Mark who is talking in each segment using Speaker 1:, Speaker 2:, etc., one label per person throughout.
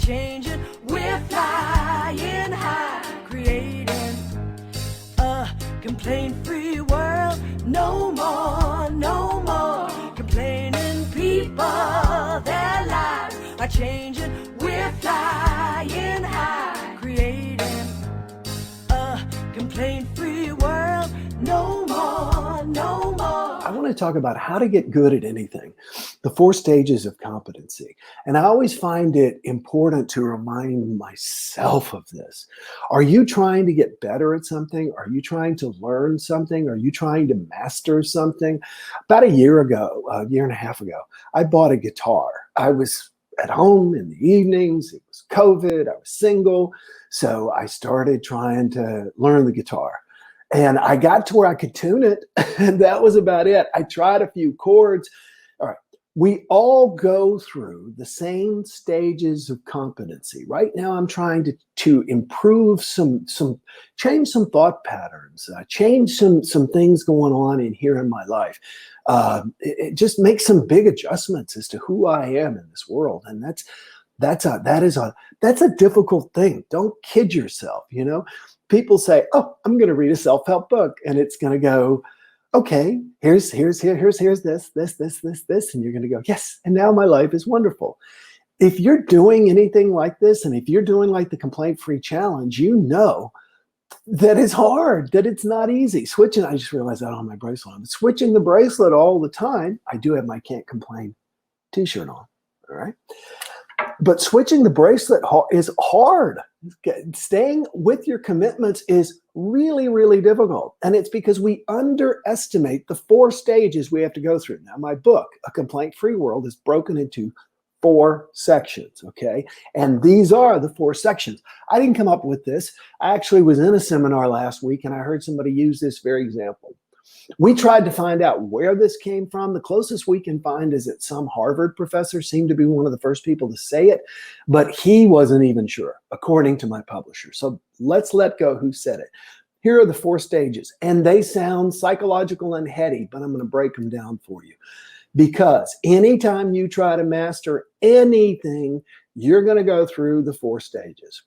Speaker 1: changing. We're flying high, creating a complaint-free world. No more, no more complaining. People, their lives are changing. We're flying high, creating a complaint-free world. No more, no more.
Speaker 2: I want to talk about how to get good at anything, the 4 stages of competency. And I always find it important to remind myself of this. Are you trying to get better at something? Are you trying to learn something? Are you trying to master something? About a year ago, a year and a half ago, I bought a guitar. I was at home in the evenings. It was COVID. I was single. So I started trying to learn the guitar. And I got to where I could tune it, and that was about it. I tried a few chords. All right. We all go through the same stages of competency. Right now, I'm trying to improve change some thought patterns, change some things going on in here in my life. It just makes some big adjustments as to who I am in this world. And that's a difficult thing. Don't kid yourself, you know? People say, oh, I'm going to read a self-help book, and it's going to go, okay, here's this. And you're going to go, yes. And now my life is wonderful. If you're doing anything like this, and if you're doing like the complaint-free challenge, you know that it's hard, that it's not easy. I just realized I don't have my bracelet on. Switching the bracelet all the time. I do have my Can't Complain t-shirt on. All right. But switching the bracelet is hard. Staying with your commitments is really, really difficult. And it's because we underestimate the 4 stages we have to go through. Now, my book, A Complaint-Free World, is broken into 4 sections, okay? And these are the 4 sections. I didn't come up with this. I actually was in a seminar last week, and I heard somebody use this very example. We tried to find out where this came from. The closest we can find is that some Harvard professor seemed to be one of the first people to say it, but he wasn't even sure, according to my publisher. So let's let go who said it. Here are the 4 stages, and they sound psychological and heady, but I'm going to break them down for you. Because anytime you try to master anything, you're going to go through the 4 stages.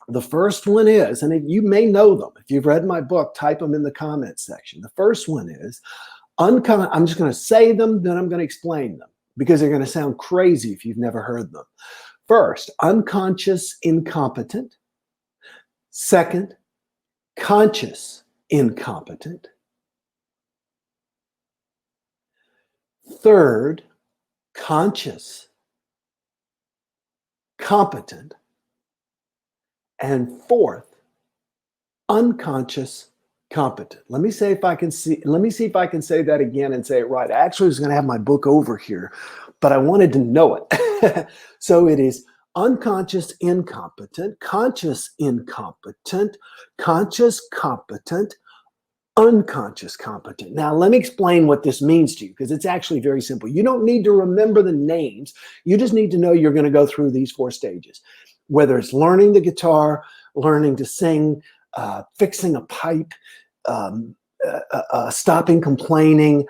Speaker 2: The first one is, and you may know them. If you've read my book, type them in the comments section. The first one is, I'm just going to say them, then I'm going to explain them because they're going to sound crazy if you've never heard them. First, unconscious incompetent. Second, conscious incompetent. Third, conscious competent. And 4th, unconscious competent. Let me see if I can say that again and say it right. I actually was going to have my book over here, but I wanted to know it. So it is unconscious incompetent, conscious incompetent, conscious competent, unconscious competent. Now, let me explain what this means to you, because it's actually very simple. You don't need to remember the names. You just need to know you're going to go through these 4 stages. Whether it's learning the guitar, learning to sing, fixing a pipe, stopping complaining,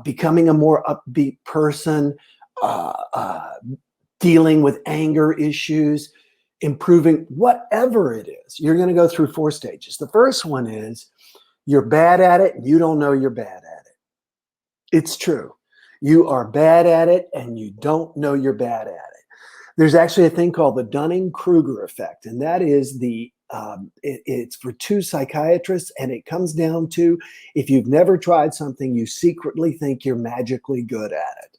Speaker 2: becoming a more upbeat person, dealing with anger issues, improving, whatever it is, you're going to go through 4 stages. The first one is you're bad at it. You don't know you're bad at it. It's true. You are bad at it and you don't know you're bad at it. There's actually a thing called the Dunning-Kruger effect, and that is it's for 2 psychiatrists, and it comes down to if you've never tried something, you secretly think you're magically good at it.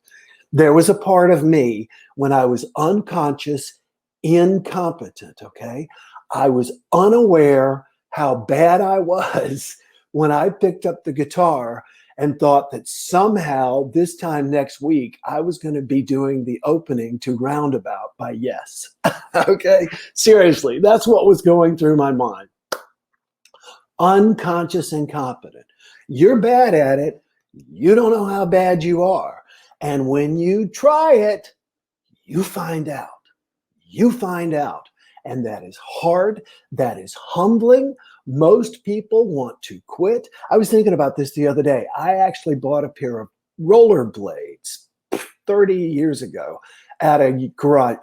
Speaker 2: There was a part of me when I was unconscious, incompetent, okay? I was unaware how bad I was when I picked up the guitar and thought that somehow this time next week, I was going to be doing the opening to Roundabout by Yes. Okay? Seriously, that's what was going through my mind. Unconscious incompetent. You're bad at it. You don't know how bad you are. And when you try it, you find out. You find out. And that is hard. That is humbling. Most people want to quit. I was thinking about this the other day. I actually bought a pair of rollerblades 30 years ago. at a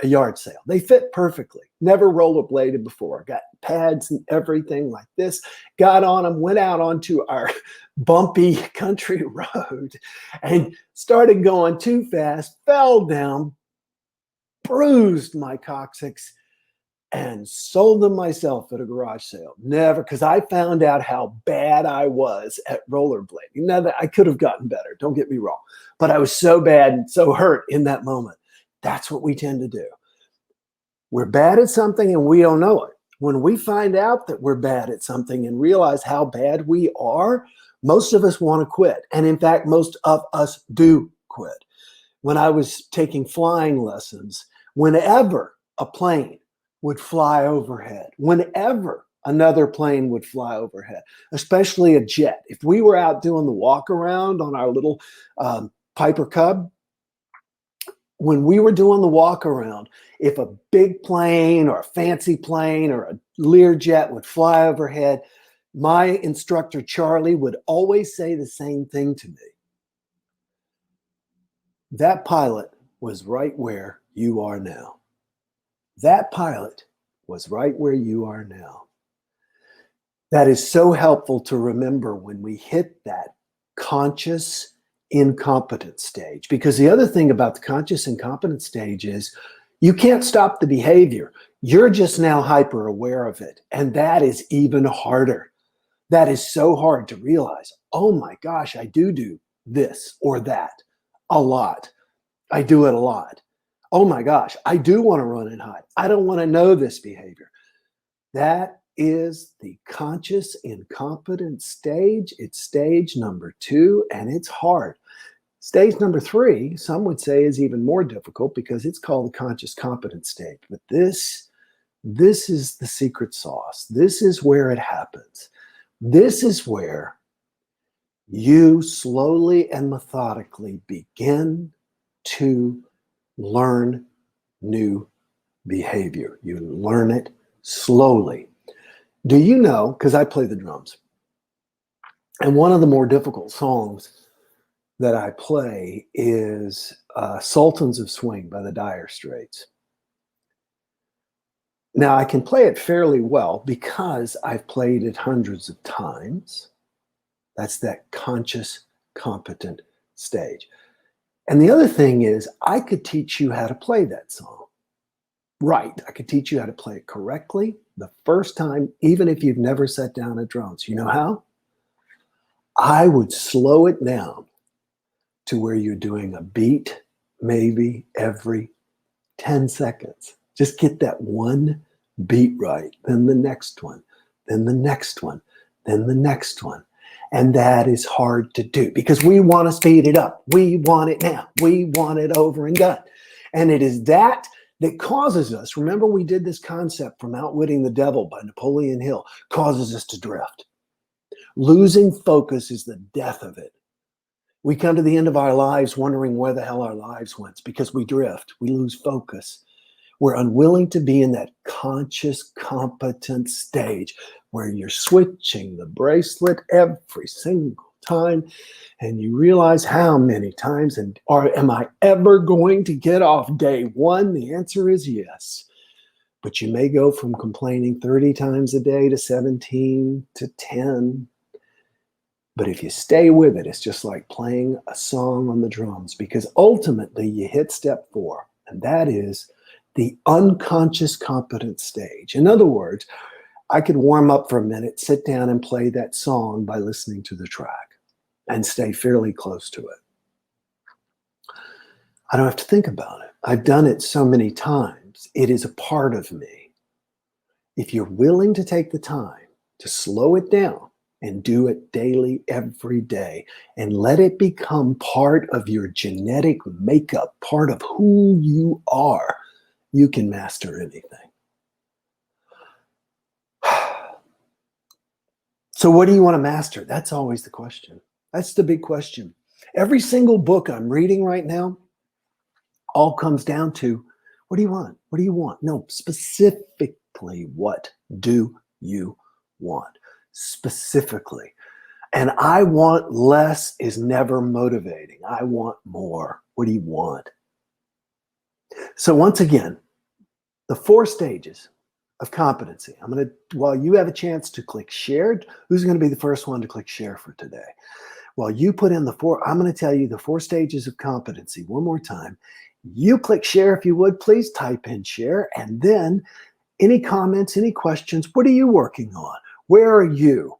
Speaker 2: yard sale. They fit perfectly. Never rollerbladed before. Got pads and everything like this. Got on them, went out onto our bumpy country road and started going too fast, fell down, bruised my coccyx, and sold them myself at a garage sale. Never, because I found out how bad I was at rollerblading. Now that I could have gotten better, don't get me wrong, but I was so bad and so hurt in that moment. That's what we tend to do. We're bad at something and we don't know it. When we find out that we're bad at something and realize how bad we are, most of us want to quit. And in fact, most of us do quit. When I was taking flying lessons, whenever a plane would fly overhead, whenever another plane would fly overhead, especially a jet. If we were out doing the walk around on our little Piper Cub, when we were doing the walk around, if a big plane or a fancy plane or a Learjet would fly overhead, my instructor, Charlie, would always say the same thing to me. That pilot was right where you are now. That pilot was right where you are now. That is so helpful to remember when we hit that conscious incompetent stage. Because the other thing about the conscious incompetent stage is you can't stop the behavior. You're just now hyper aware of it. And that is even harder. That is so hard to realize. Oh my gosh, I do this or that a lot. I do it a lot. Oh my gosh, I do want to run and hide. I don't want to know this behavior. That is the conscious incompetent stage. It's stage number 2, and it's hard. Stage number 3, some would say, is even more difficult because it's called the conscious competent stage. But this is the secret sauce. This is where it happens. This is where you slowly and methodically begin to learn new behavior. You learn it slowly. Do you know, because I play the drums, and one of the more difficult songs that I play is Sultans of Swing by the Dire Straits. Now, I can play it fairly well because I've played it hundreds of times. That's that conscious, competent stage. And the other thing is, I could teach you how to play that song. Right. I could teach you how to play it correctly the first time, even if you've never sat down at drums. You know how? I would slow it down to where you're doing a beat maybe every 10 seconds. Just get that one beat right, then the next one, then the next one, then the next one. And that is hard to do because we want to speed it up. We want it now. We want it over and done. And it is that causes us, remember we did this concept from Outwitting the Devil by Napoleon Hill, causes us to drift. Losing focus is the death of it. We come to the end of our lives wondering where the hell our lives went because we drift. We lose focus. We're unwilling to be in that conscious, competent stage where you're switching the bracelet every single time and you realize how many times am I ever going to get off day one? The answer is yes. But you may go from complaining 30 times a day to 17 to 10. But if you stay with it, it's just like playing a song on the drums because ultimately you hit step 4, and that is the unconscious competent stage. In other words, I could warm up for a minute, sit down and play that song by listening to the track and stay fairly close to it. I don't have to think about it. I've done it so many times. It is a part of me. If you're willing to take the time to slow it down and do it daily, every day, and let it become part of your genetic makeup, part of who you are, you can master anything. So what do you want to master? That's always the question. That's the big question. Every single book I'm reading right now all comes down to, what do you want? What do you want? No, specifically, what do you want? Specifically. And I want less is never motivating. I want more. What do you want? So once again, the 4 stages of competency. While you have a chance to click share, who's going to be the first one to click share for today? While you put in I'm going to tell you the 4 stages of competency one more time. You click share if you would, please type in share, and then any comments, any questions, what are you working on? Where are you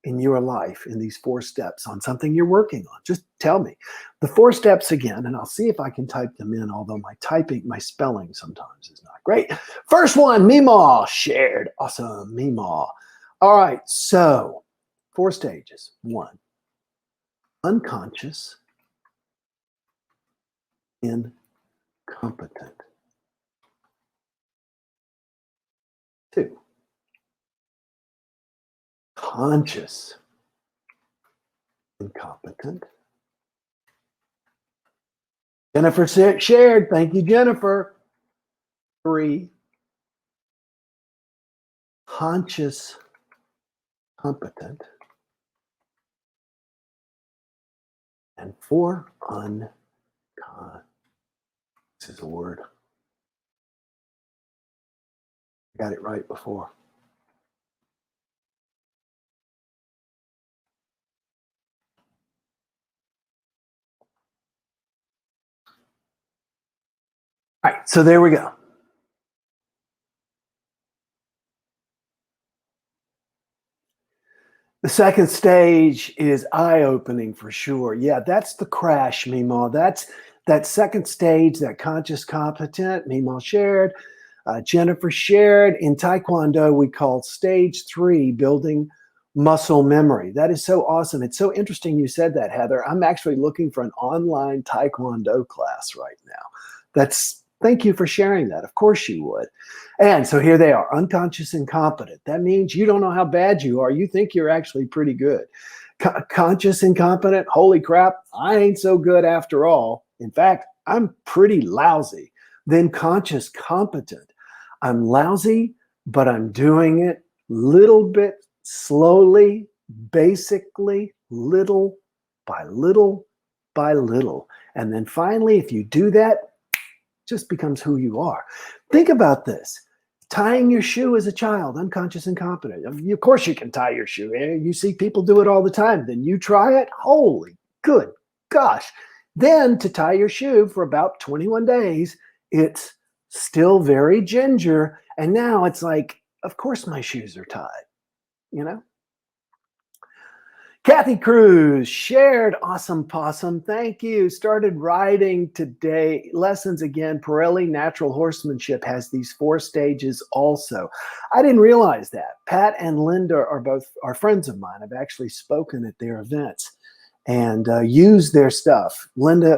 Speaker 2: in your life in these 4 steps on something you're working on? Just tell me. The 4 steps again, and I'll see if I can type them in, although my spelling sometimes is not great. First one, Meemaw, shared. Awesome, Meemaw. All right, so 4 stages. 1, unconscious, incompetent. 2, conscious, incompetent. Jennifer shared. Thank you, Jennifer. 3, conscious, competent. And 4, this is a word. I got it right before. All right, so there we go. The second stage is eye-opening for sure. Yeah, that's the crash, Meemaw. That's that second stage, that conscious competent, Meemaw shared, Jennifer shared. In Taekwondo, we call stage 3 building muscle memory. That is so awesome. It's so interesting you said that, Heather. I'm actually looking for an online Taekwondo class right now. Thank you for sharing that. Of course you would. And so here they are, unconscious incompetent. That means you don't know how bad you are. You think you're actually pretty good. Conscious incompetent, holy crap, I ain't so good after all. In fact, I'm pretty lousy. Then conscious competent. I'm lousy, but I'm doing it little bit slowly, basically, little by little by little. And then finally, if you do that, just becomes who you are. Think about this. Tying your shoe as a child, unconscious incompetent. Of course you can tie your shoe. You see people do it all the time. Then you try it. Holy good gosh. Then to tie your shoe for about 21 days, it's still very ginger. And now it's like, of course my shoes are tied, you know? Kathy Cruz shared. Awesome possum. Thank you. Started riding today. Lessons again. Pirelli Natural Horsemanship has these 4 stages also. I didn't realize that. Pat and Linda are friends of mine. I've actually spoken at their events and used their stuff.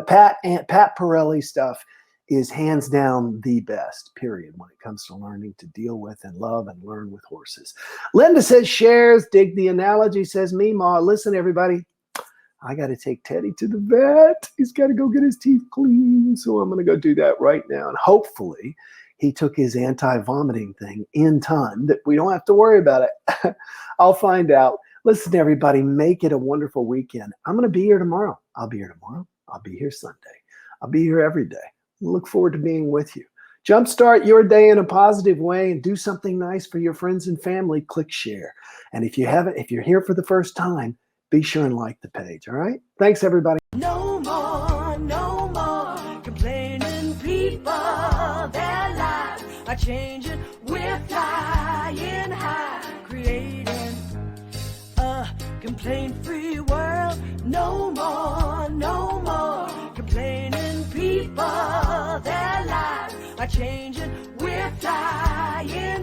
Speaker 2: Pat Pirelli stuff is hands down the best, period, when it comes to learning to deal with and love and learn with horses. Linda says shares, dig the analogy, says Meemaw. Listen, everybody, I got to take Teddy to the vet. He's got to go get his teeth cleaned. So I'm going to go do that right now. And hopefully he took his anti-vomiting thing in time that we don't have to worry about it. I'll find out. Listen, everybody, make it a wonderful weekend. I'm going to be here tomorrow. I'll be here tomorrow. I'll be here Sunday. I'll be here every day. Look forward to being with you. Jumpstart your day in a positive way and do something nice for your friends and family. Click share. And if you're here for the first time, be sure and like the page. All right? Thanks, everybody.
Speaker 1: No more complaining. People, their lives are changing. We're flying high, creating a complaint-free world. No more complaining. People, their lives are changing. We're flying